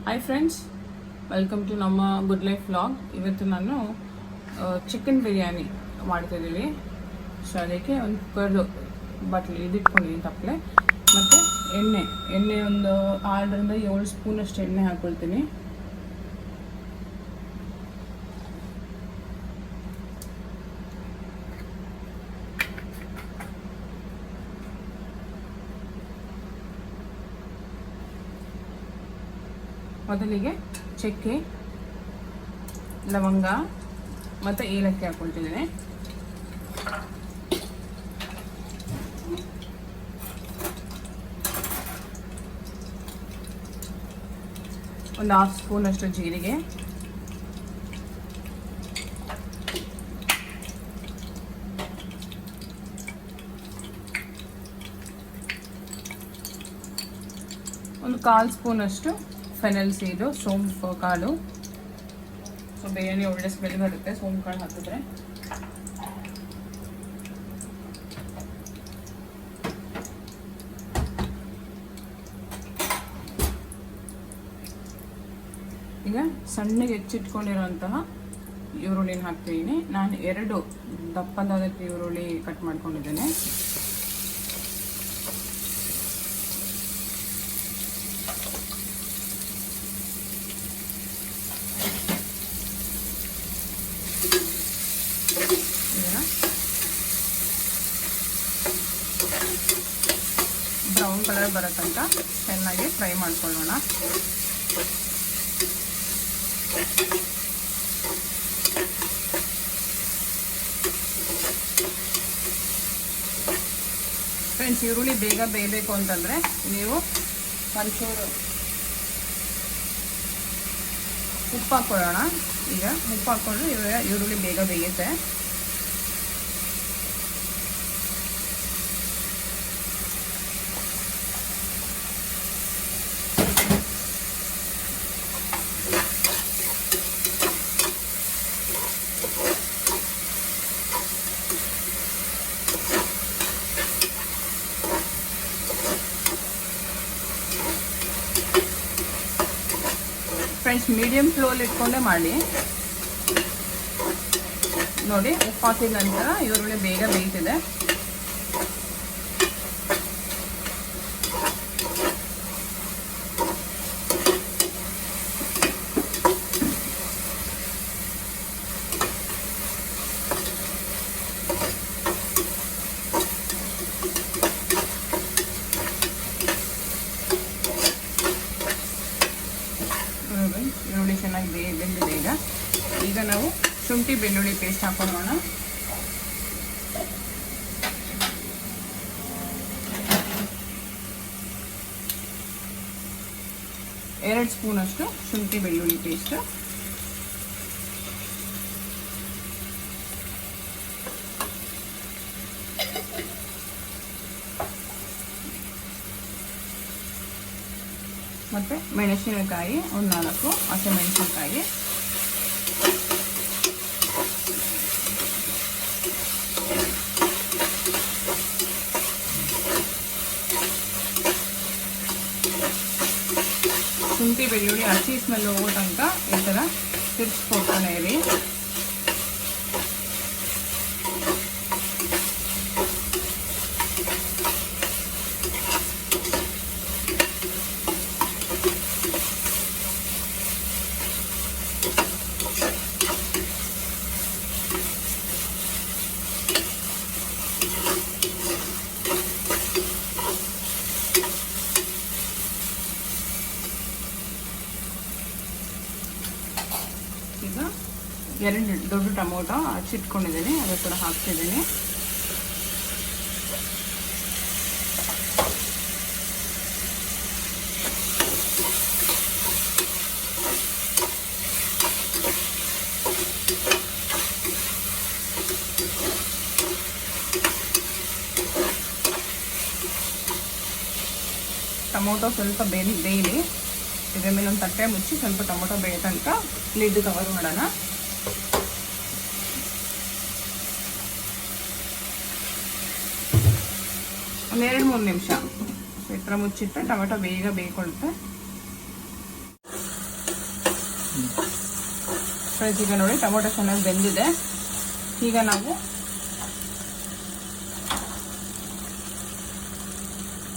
Hi friends, welcome to Namma Good Life Vlog. ಇವತ್ತು ನಾನು chicken biryani ಮಾಡ್ತಿದ್ದೀವಿ. ಸೊ ಅದಕ್ಕೆ ಒಂದು ಕುಕ್ಕರ್ ಬಟ್ಲಿ ಇದಿಟ್ಕೊಂಡಿದ್ದೀನಿ ತಪ್ಪಲೆ. ಮತ್ತು ಎಣ್ಣೆ ಒಂದು 6 ರಿಂದ 7 ಸ್ಪೂನ್ ಅಷ್ಟು ಎಣ್ಣೆ ಹಾಕ್ಕೊಳ್ತೀನಿ. ಮೊದಲಿಗೆ ಚಕ್ಕೆ, ಲವಂಗ ಮತ್ತು ಏಲಕ್ಕಿ ಹಾಕ್ಕೊಳ್ತಿದ್ದೀನಿ. ಒಂದು 1/2 ಸ್ಪೂನ್ ಅಷ್ಟು ಜೀರಿಗೆ, ಒಂದು 1/4 ಸ್ಪೂನ್ ಅಷ್ಟು ಫೆನಲ್ ಸೀಡು, ಸೋಂಪು ಕಾಳು. ಸೊ ಬಿರಿಯಾನಿ ಒಳ್ಳೆ ಸ್ಮೆಲ್ ಬರುತ್ತೆ ಸೋಂಪು ಕಾಳು ಹಾಕಿದ್ರೆ. ಈಗ ಸಣ್ಣಗೆ ಹೆಚ್ಚಿಟ್ಕೊಂಡಿರೋಂತಹ ಈರುಳ್ಳಿನ ಹಾಕ್ತಿದ್ದೀನಿ. ನಾನು 2 ದಪ್ಪದಾದ ಈರುಳ್ಳಿ ಕಟ್ ಮಾಡ್ಕೊಂಡಿದ್ದೇನೆ. ಬ್ರೌನ್ ಕಲರ್ ಬರೋ ತನಕ ಚೆನ್ನಾಗಿ ಫ್ರೈ ಮಾಡ್ಕೊಳ್ಳೋಣ. ಫ್ರೆಂಡ್ಸ್, ಈರುಳ್ಳಿ ಬೇಗ ಬೇಯಬೇಕು ಅಂತಂದರೆ ನೀವು ಒಂಚೂರು ಉಪ್ಪು ಹಾಕ್ಕೊಳ್ಳೋಣ. ಈಗ ಉಪ್ಪು ಹಾಕ್ಕೊಂಡ್ರೆ ಈರುಳ್ಳಿ ಬೇಗ ಬೇಯುತ್ತೆ. ಫ್ರೆಂಡ್ಸ್, ಮೀಡಿಯಂ ಫ್ಲೇಮಲ್ಲಿ ಇಟ್ಕೊಂಡೇ ಮಾಡಿ. ನೋಡಿ, ಉಪ್ಪು ಹಾಕಿದ ನಂತರ ಈರುಳ್ಳಿ ಬೇಗ ಬೇಯ್ತಿದೆ. ಈರುಳ್ಳಿ ಚೆನ್ನಾಗಿ ಬೆಂದಿದೆ. ಈಗ ನಾವು ಶುಂಠಿ ಬೆಳ್ಳುಳ್ಳಿ ಪೇಸ್ಟ್ ಹಾಕೊಳ್ಳೋಣ. ಎರಡು ಸ್ಪೂನ್ ಅಷ್ಟು ಶುಂಠಿ ಬೆಳ್ಳುಳ್ಳಿ ಪೇಸ್ಟ್, ಮತ್ತು ಮೆಣಸಿನಕಾಯಿ ಒಂದು 4 ಹಸಿಮೆಣಸಿನಕಾಯಿ, ಶುಂಠಿ ಬೆಳ್ಳುಳ್ಳಿ ಹಸಿ ಸ್ಮೆಲ್ ಹೋಗೋ ತನಕ ಈ ಥರ ತಿರ್ಸ್ಕೊಡ್ತಾನೆ ಇರಿ. ಈಗ 2 ದೊಡ್ಡ ಟೊಮೊಟೊ ಹಚ್ಚಿಟ್ಕೊಂಡಿದ್ದೀನಿ, ಅದು ಕೂಡ ಹಾಕ್ತಿದ್ದೀನಿ. ಟೊಮೊಟೊ ಸ್ವಲ್ಪ ಬೇಯಲಿ. ಇದರ ಮೇಲೆ ಒಂದು ತಟ್ಟೆ ಮುಚ್ಚಿ ಸ್ವಲ್ಪ ಟೊಮೊಟೊ ಬೇಯ ತನಕ ಲಿಡ್ ಕವರ್ ಮಾಡೋಣ. ಒಂದು 2-3 ನಿಮಿಷ ಈ ಥರ ಮುಚ್ಚಿಟ್ಟರೆ ಟೊಮೆಟೊ ಬೇಗ ಬೇಯ್ಕೊಳ್ಳುತ್ತೆ. ಫ್ರೆಂಡ್ಸ್ ಈಗ ನೋಡಿ ಟೊಮೊಟೊ ಚೆನ್ನಾಗಿ ಬೆಂದಿದೆ. ಈಗ ನಾವು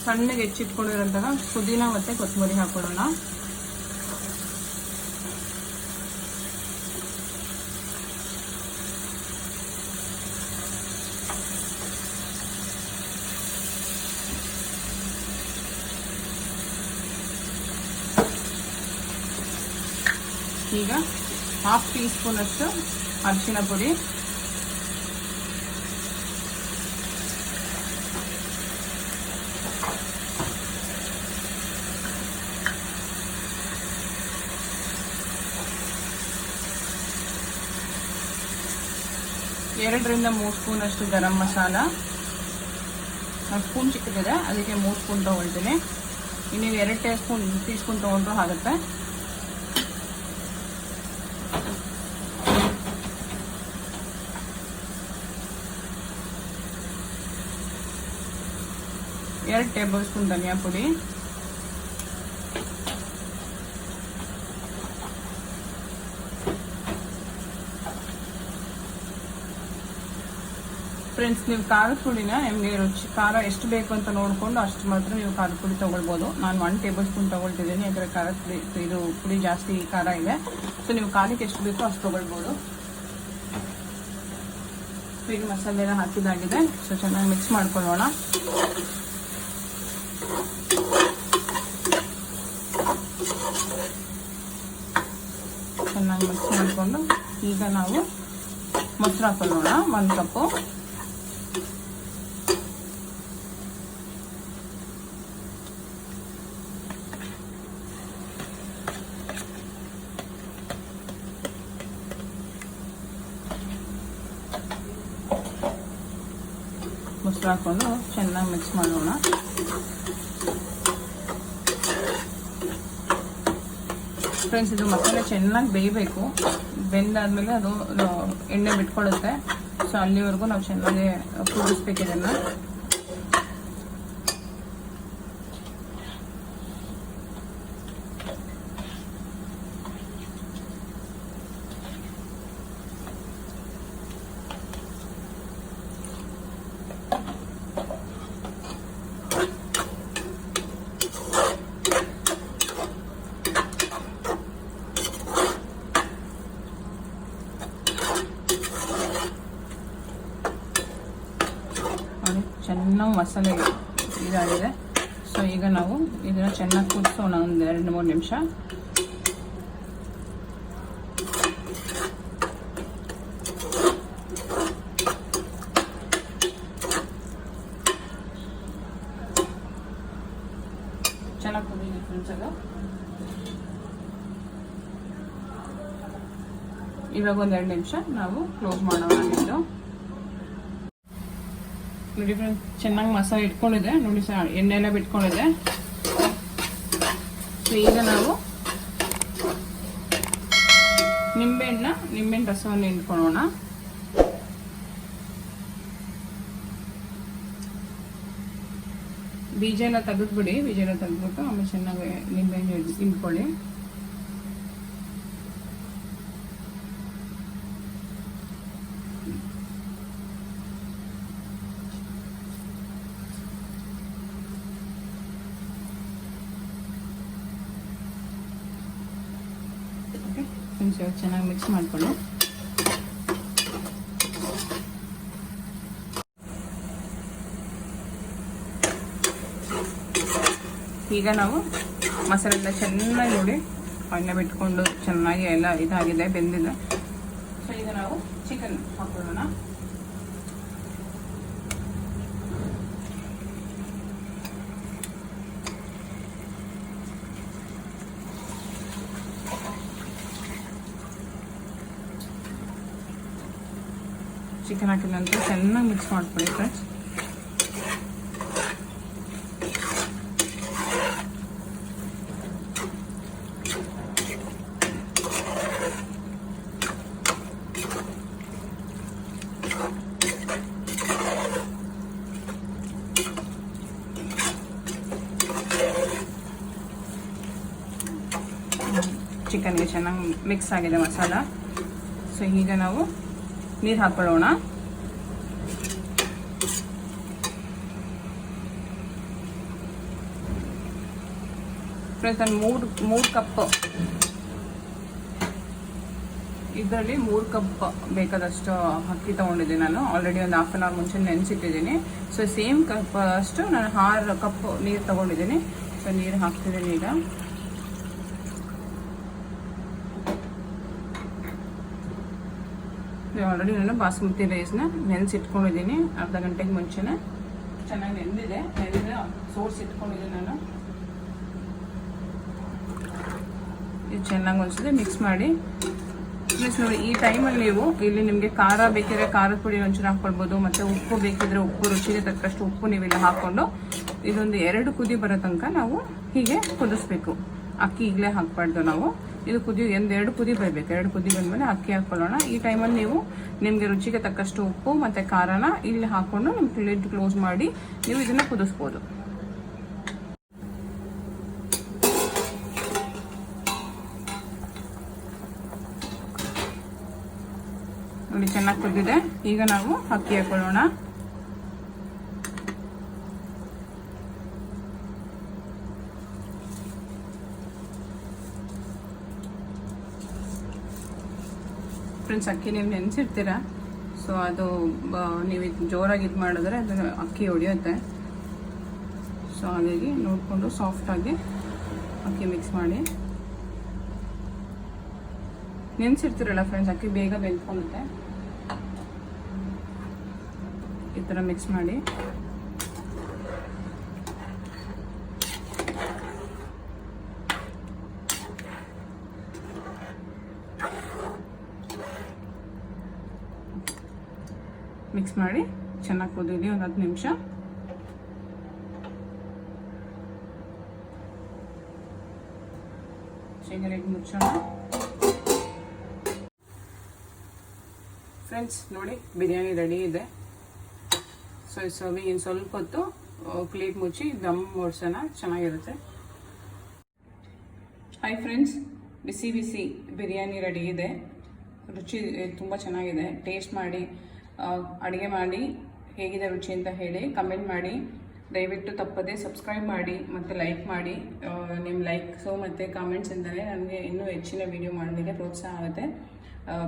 ಸಣ್ಣಗೆ ಹೆಚ್ಚಿಟ್ಕೊಂಡಿರೋಂತಹ ಪುದೀನ ಮತ್ತು ಕೊತ್ತಂಬರಿ ಹಾಕೊಳ್ಳೋಣ. ಈಗ 1/2 ಟೀ ಸ್ಪೂನ್ ಅಷ್ಟು ಅರಿಶಿನ ಪುಡಿ, ಎರಡರಿಂದ 3 ಸ್ಪೂನ್ ಅಷ್ಟು ಗರಂ ಮಸಾಲ. ಸ್ಪೂನ್ ಚಿಕ್ಕದಿದೆ ಅದಕ್ಕೆ 3 ಸ್ಪೂನ್ ತೊಗೊಳ್ತೀನಿ. ನೀವು 2 ಟೀ ಸ್ಪೂನ್ ತೊಗೊಂಡ್ರೂ ಆಗುತ್ತೆ. ಎರಡು ಟೇಬಲ್ ಸ್ಪೂನ್ ಧನಿಯಾ ಪುಡಿ, ಫ್ರೆಂಡ್ಸ್ ನೀವು ಖಾರದ ಪುಡಿನ ನಿಮಗೆ ಖಾರ ಎಷ್ಟು ಬೇಕು ಅಂತ ನೋಡಿಕೊಂಡು ಅಷ್ಟು ಮಾತ್ರ ನೀವು ಖಾರದ ಪುಡಿ ತೊಗೊಳ್ಬೋದು. ನಾನು 1 ಟೇಬಲ್ ಸ್ಪೂನ್ ತೊಗೊಳ್ತಿದ್ದೀನಿ, ಯಾಕಂದರೆ ಖಾರದ ಪುಡಿ ಇದು ಪುಡಿ ಜಾಸ್ತಿ ಖಾರ ಇದೆ. ಸೊ ನೀವು ಖಾರಕ್ಕೆ ಎಷ್ಟು ಬೇಕೋ ಅಷ್ಟು ತೊಗೊಳ್ಬೋದು. ಈಗ ಮಸಾಲೆ ಎಲ್ಲ ಹಾಕಿದಾಗಿದೆ. ಸೊ ಚೆನ್ನಾಗಿ ಮಿಕ್ಸ್ ಮಾಡ್ಕೊಳ್ಳೋಣ. ಚೆನ್ನಾಗಿ ಮಿಕ್ಸ್ ಮಾಡಿಕೊಂಡು ಈಗ ನಾವು ಮೊಸರು ಹಾಕೊಳ್ಳೋಣ. 1 ಕಪ್ಪು. ಮೊಸರು ಹಾಕೊಂಡು ಚೆನ್ನಾಗಿ ಮಿಕ್ಸ್ ಮಾಡೋಣ. ಫ್ರೆಂಡ್ಸ್ ಇದು ಮಸಾಲೆ ಚೆನ್ನಾಗಿ ಬೇಯಬೇಕು. ಬೆಂದಾದ್ಮೇಲೆ ಅದು ಎಣ್ಣೆ ಬಿಟ್ಕೊಳ್ಳುತ್ತೆ. ಸೊ ಅಲ್ಲಿವರೆಗೂ ನಾವು ಚೆನ್ನಾಗಿ ಕೂಡಿಸ್ಬೇಕು ಇದನ್ನು. ಚೆನ್ನಾಗಿ ಮಸಾಲೆ ಇದಾಗಿದೆ. ಸೊ ಈಗ ನಾವು ಇದನ್ನು ಚೆನ್ನಾಗಿ ಕುದಿಸೋಣ ಒಂದು 2-3 ನಿಮಿಷ. ಚೆನ್ನಾಗಿ ಕುದಿದೆ ಫ್ರೆಂಡ್ಸ್ ಅದು. ಇವಾಗ ಒಂದು 2 ನಿಮಿಷ ನಾವು ಕ್ಲೋಸ್ ಮಾಡೋಣ. ಇದು ನೋಡಿ ಫ್ರೆಂಡ್ಸ್ ಚೆನ್ನಾಗಿ ಮಸಾಲೆ ಇಟ್ಕೊಂಡಿದೆ ನೋಡಿ, ಎಣ್ಣೆ ಎಲ್ಲ ಬಿಟ್ಕೊಂಡಿದೆ. ಸೊ ಈಗ ನಾವು ನಿಂಬೆಹಣ್ಣು ರಸವನ್ನು ಹಿಂಡ್ಕೊಳ್ಳೋಣ. ಬೀಜ ಎಲ್ಲ ತೆಗೆದ್ಬಿಡಿ. ಬೀಜ ಎಲ್ಲ ತೆಗೆದ್ಬಿಟ್ಟು ಆಮೇಲೆ ಚೆನ್ನಾಗಿ ನಿಂಬೆಹಣ್ಣು ಹಿಂಡ್ಕೊಳ್ಳಿ. ಚೆನ್ನಾಗಿ ಮಿಕ್ಸ್ ಮಾಡ್ಕೊಳ್ಳಿ. ಈಗ ನಾವು ಮಸಾಲೆ ಎಲ್ಲ ಚೆನ್ನಾಗಿ ನೋಡಿ ಎಣ್ಣೆ ಬಿಟ್ಕೊಂಡು ಚೆನ್ನಾಗಿ ಎಲ್ಲ ಇದಾಗಿದೆ, ಬೆಂದಿದೆ. ಸೊ ಈಗ ನಾವು ಚಿಕನ್ ಹಾಕೊಳ್ಳೋಣ. ಚಿಕನ್ ಹಾಕಿದ ನಂತರ ಚೆನ್ನಾಗಿ ಮಿಕ್ಸ್ ಮಾಡ್ಕೊಳ್ಳಿ ಫ್ರೆಂಡ್ಸ್. ಚಿಕನ್ಗೆ ಚೆನ್ನಾಗಿ ಮಿಕ್ಸ್ ಆಗಿದೆ ಮಸಾಲ. ಸೊ ಈಗ ನಾವು ನೀರು ಹಾಕೊಳ್ಳೋಣ. ಫ್ರೆಂಡ್ಸ್ ನಾನು ಮೂರು ಕಪ್, ಇದರಲ್ಲಿ 3 ಕಪ್ ಬೇಕಾದಷ್ಟು ಅಕ್ಕಿ ತೊಗೊಂಡಿದ್ದೀನಿ. ನಾನು ಆಲ್ರೆಡಿ ಒಂದು ಹಾಫ್ ಆನ್ ಅವರ್ ಮುಂಚೆ ನೆನೆಸಿಟ್ಟಿದ್ದೀನಿ. ಸೊ ಸೇಮ್ ಕಪ್ ಅಷ್ಟು ನಾನು 6 ಕಪ್ ನೀರು ತೊಗೊಂಡಿದ್ದೀನಿ. ಸೊ ನೀರು ಹಾಕ್ತಿದ್ದೀನಿ ಈಗ. ಆಲ್ರೆಡಿ ನಾನು ಬಾಸ್ಮತಿ ರೈಸ್ನ ನೆನೆಸಿಟ್ಕೊಂಡಿದ್ದೀನಿ. ಅರ್ಧ ಗಂಟೆಗೆ ಮುಂಚೆನೇ ಚೆನ್ನಾಗಿ ನೆಂದಿದೆ. ಸೋರಿಸಿಟ್ಕೊಂಡಿದ್ದೀನಿ ನಾನು. ಇದು ಚೆನ್ನಾಗಿ ಒಂದ್ಸತಿ ಮಿಕ್ಸ್ ಮಾಡಿ. ಪ್ಲಸ್ ನೋಡಿ, ಈ ಟೈಮಲ್ಲಿ ನೀವು ಇಲ್ಲಿ ನಿಮಗೆ ಖಾರ ಬೇಕಿದ್ರೆ ಖಾರದ ಪುಡಿ ಒಂಚೂರು ಹಾಕ್ಕೊಳ್ಬೋದು, ಮತ್ತು ಉಪ್ಪು ಬೇಕಿದ್ರೆ ಉಪ್ಪು, ರುಚಿಗೆ ತಕ್ಕಷ್ಟು ಉಪ್ಪು ನೀವೆಲ್ಲ ಹಾಕ್ಕೊಂಡು ಇದೊಂದು 2 ಕುದಿ ಬರೋ ತನಕ ನಾವು ಹೀಗೆ ಕುದಿಸ್ಬೇಕು. ಅಕ್ಕಿ ಈಗಲೇ ಹಾಕ್ಬಾರ್ದು ನಾವು. ಇದು ಒಂದು 2 ಕುದಿ ಬರಬೇಕು. 2 ಕುದಿ ಬಂದಮೇಲೆ ಅಕ್ಕಿ ಹಾಕ್ಕೊಳ್ಳೋಣ. ಈ ಟೈಮಲ್ಲಿ ನೀವು ನಿಮಗೆ ರುಚಿಗೆ ತಕ್ಕಷ್ಟು ಉಪ್ಪು ಮತ್ತು ಖಾರನ ಇಲ್ಲಿ ಹಾಕ್ಕೊಂಡು ನಿಮ್ಮ ಲಿಡ್ ಕ್ಲೋಸ್ ಮಾಡಿ ನೀವು ಇದನ್ನು ಕುದಿಸ್ಬೋದು. ನೋಡಿ ಚೆನ್ನಾಗಿ ಕುದ್ದಿದೆ. ಈಗ ನಾವು ಅಕ್ಕಿ ಹಾಕೊಳ್ಳೋಣ. ಫ್ರೆಂಡ್ಸ್, ಅಕ್ಕಿ ನೀವು ನೆನೆಸಿರ್ತೀರ. ಸೊ ಅದು ನೀವು ಜೋರಾಗಿ ಇದು ಮಾಡಿದ್ರೆ ಅದು ಅಕ್ಕಿ ಹೊಡೆಯುತ್ತೆ. ಸೊ ಹಾಗಾಗಿ ನೋಡಿಕೊಂಡು ಸಾಫ್ಟಾಗಿ ಅಕ್ಕಿ ಮಿಕ್ಸ್ ಮಾಡಿ. ನೆನೆಸಿರ್ತೀರಲ್ಲ ಫ್ರೆಂಡ್ಸ್, ಅಕ್ಕಿ ಬೇಗ ಬೆಂದ್ಕೊಳ್ಳುತ್ತೆ. ಈ ಥರ ಮಿಕ್ಸ್ ಮಾಡಿ. ಮಿಕ್ಸ್ ಮಾಡಿ ಚೆನ್ನಾಗಿ ಕುದೀಲಿ ಒಂದು 10 ನಿಮಿಷ. ಶೇಂಗಾಲಿಟ್ಟು ಮುಚ್ಚೋಣ. ಫ್ರೆಂಡ್ಸ್ ನೋಡಿ, ಬಿರಿಯಾನಿ ರೆಡಿ ಇದೆ. ಸೊ ಇನ್ನು ಸ್ವಲ್ಪ ಹೊತ್ತು ಪ್ಲೇಟ್ ಮುಚ್ಚಿ ದಮ್ ಓಡಿಸೋಣ, ಚೆನ್ನಾಗಿರುತ್ತೆ. ಹಾಯ್ ಫ್ರೆಂಡ್ಸ್, ಬಿಸಿ ಬಿಸಿ ಬಿರಿಯಾನಿ ರೆಡಿ ಇದೆ. ರುಚಿ ತುಂಬ ಚೆನ್ನಾಗಿದೆ. ಟೇಸ್ಟ್ ಮಾಡಿ, ಅಡುಗೆ ಮಾಡಿ ಹೇಗಿದೆ ರುಚಿ ಅಂತ ಹೇಳಿ ಕಮೆಂಟ್ ಮಾಡಿ. ದಯವಿಟ್ಟು ತಪ್ಪದೆ ಸಬ್ಸ್ಕ್ರೈಬ್ ಮಾಡಿ ಮತ್ತು ಲೈಕ್ ಮಾಡಿ. ನಿಮ್ಮ ಲೈಕ್ಸು ಮತ್ತು ಕಾಮೆಂಟ್ಸ್ ಎಂದರೆ ನನಗೆ ಇನ್ನೂ ಹೆಚ್ಚಿನ ವಿಡಿಯೋ ಮಾಡಲಿಕ್ಕೆ ಪ್ರೋತ್ಸಾಹ ಆಗುತ್ತೆ.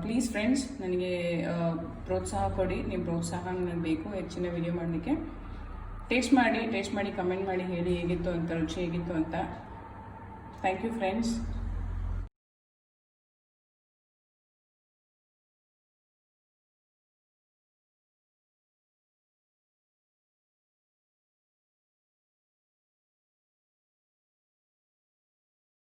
ಪ್ಲೀಸ್ ಫ್ರೆಂಡ್ಸ್, ನನಗೆ ಪ್ರೋತ್ಸಾಹ ಕೊಡಿ. ನಿಮ್ಮ ಪ್ರೋತ್ಸಾಹ ನನಗೆ ಬೇಕು ಹೆಚ್ಚಿನ ವಿಡಿಯೋ ಮಾಡಲಿಕ್ಕೆ. ಟೇಸ್ಟ್ ಮಾಡಿ ಕಮೆಂಟ್ ಮಾಡಿ ಹೇಳಿ ಹೇಗಿತ್ತು ಅಂತ, ರುಚಿ ಹೇಗಿತ್ತು ಅಂತ. Thank you friends.